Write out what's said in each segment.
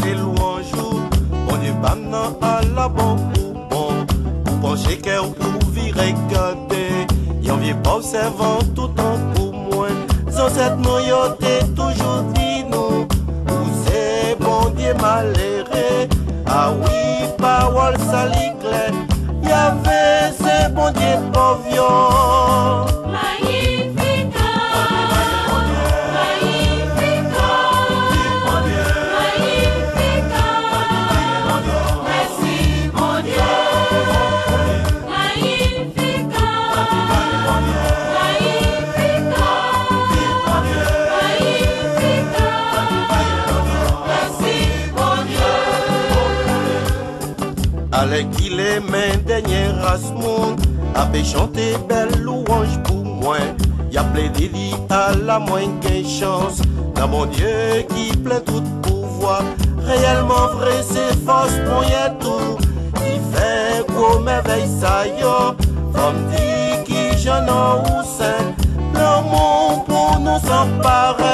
chanter louange. On est pas maintenant à la bon pour bon. Pour pencher cœur, pour virer regarder. Y'en vient pas observant tout temps pour moi. Sans cette noyauté, toujours dit nous. Où c'est bon Dieu malheureux. Ah oui, parole sali claire. Y'avait c'est bon Dieu pauvre. Allez qu'il est main dernière race monde, avait chanté belle louange pour moi. Y'a plaidé dit à la moindre chance, dans mon Dieu qui plaît tout pouvoir. Réellement vrai c'est force pour y tout. Il fait gros merveille ça yo. Comme dit qui j'en ai ou sein, l'amour pour nous sans pareil.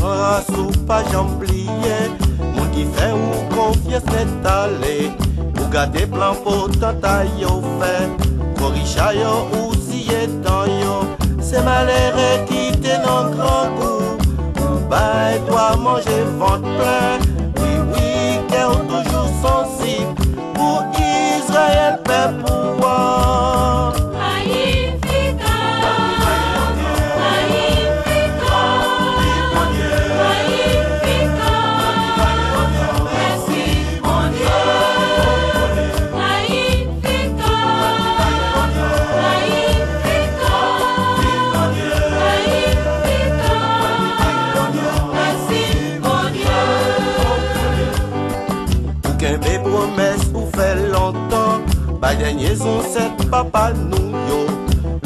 Race ou pas j'emplié, mon qui fait ou confiance n'est allé. Ou garder plan pour tata yo fait, corricha yo ou si étant yo. C'est malheureux qui t'est dans grand goût. Ou bah toi manger ventre plein. Oui oui, cœur toujours sensible. Pour Israël peut pouvoir. Promesse ou fait longtemps, bah dernier son c'est papa nous yo.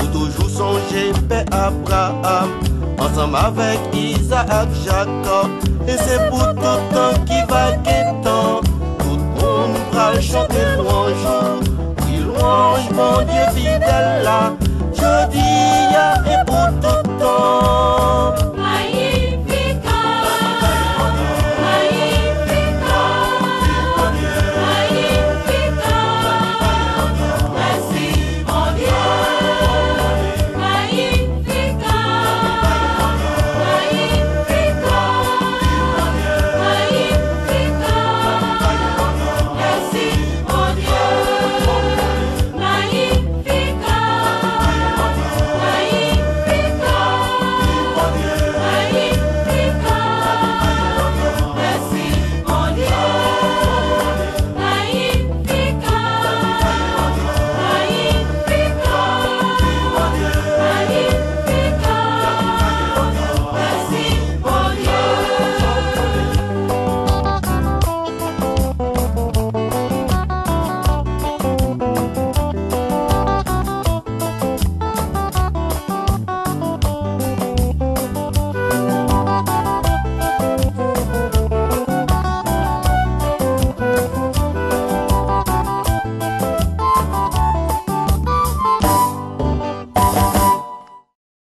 Ou toujours songer père Abraham, ensemble avec Isaac, Jacob. Et c'est pour tout temps qui va guettant. Tout le monde va chanter louange. Oui louange mon Dieu fidèle là. Je dis et pour tout temps.